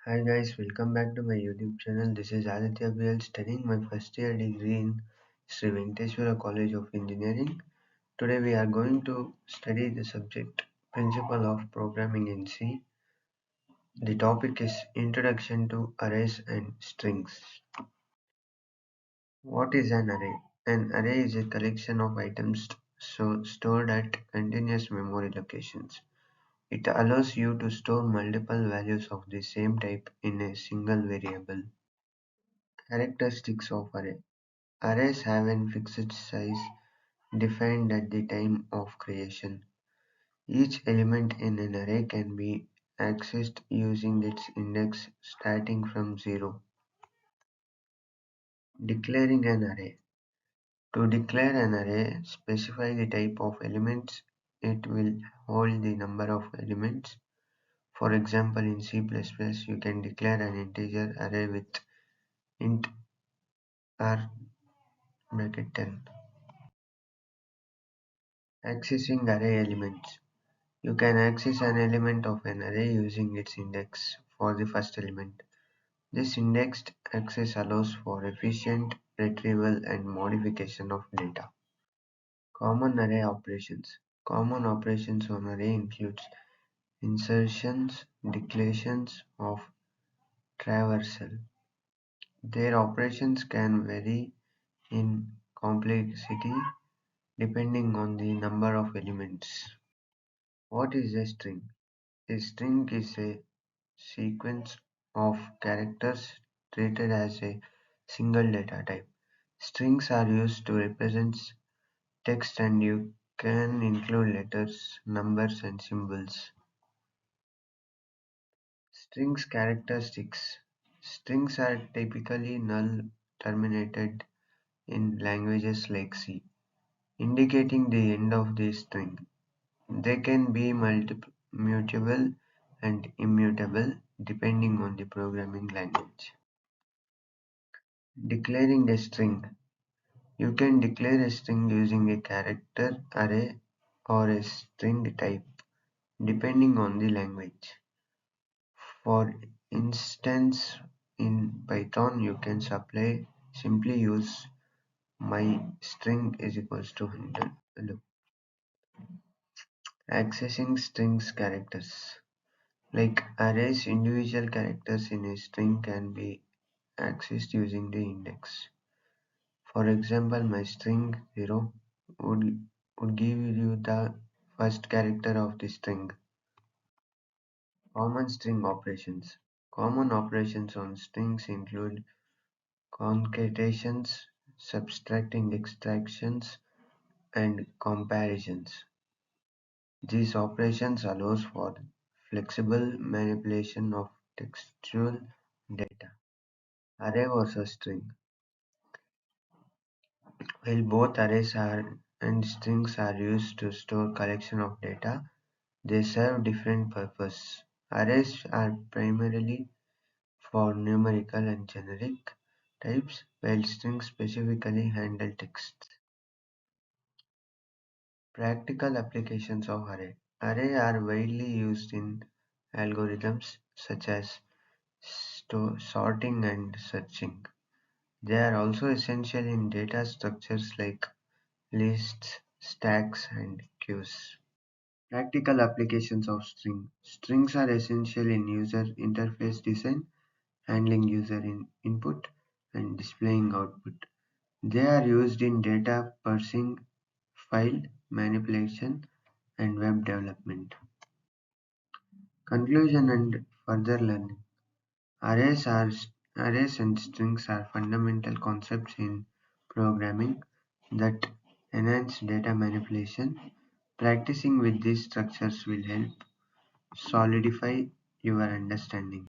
Hi guys, welcome back to my YouTube channel. This is Aditya BL studying my first year degree in Sri Venkateswara College of Engineering. Today we are going to study the subject Principle of Programming in C. The topic is Introduction to Arrays and Strings. What is an array? An array is a collection of items stored at continuous memory locations. It allows you to store multiple values of the same type in a single variable. Characteristics of array. Arrays have a fixed size defined at the time of creation. Each element in an array can be accessed using its index starting from 0. Declaring an array. To declare an array, specify the type of elements it will hold the number of elements. For example, in C++, you can declare an integer array with int r bracket 10. Accessing array elements. You can access an element of an array using its index for the first element. This indexed access allows for efficient retrieval and modification of data. Common array operations. Common operations on array includes insertions, declarations of traversal. Their operations can vary in complexity depending on the number of elements. What is a string? A string is a sequence of characters treated as a single data type. Strings are used to represent text and you can include letters, numbers and symbols. Strings characteristics. Strings are typically null terminated in languages like C, indicating the end of the string. They can be mutable and immutable depending on the programming language. Declaring a string. You can declare a string using a character array or a string type, depending on the language. For instance, in Python, you can simply use my string is equals to 100. Hello. Accessing strings characters. Like arrays, individual characters in a string can be accessed using the index. For example, my string 0 would give you the first character of the string. Common string operations. Common operations on strings include concatenations, subtracting extractions, and comparisons. These operations allows for flexible manipulation of textual data. Array versus string. While both and strings are used to store collection of data, they serve different purposes. Arrays are primarily for numerical and generic types, while strings specifically handle text. Practical applications of array. Arrays are widely used in algorithms such as sorting and searching. They are also essential in data structures like lists, stacks, and queues. Practical applications of string. Strings are essential in user interface design, handling input, and displaying output. They are used in data parsing, file manipulation, and web development. Conclusion and further learning. Arrays, are, arrays and strings are fundamental concepts in programming that enhance data manipulation. Practicing with these structures will help solidify your understanding.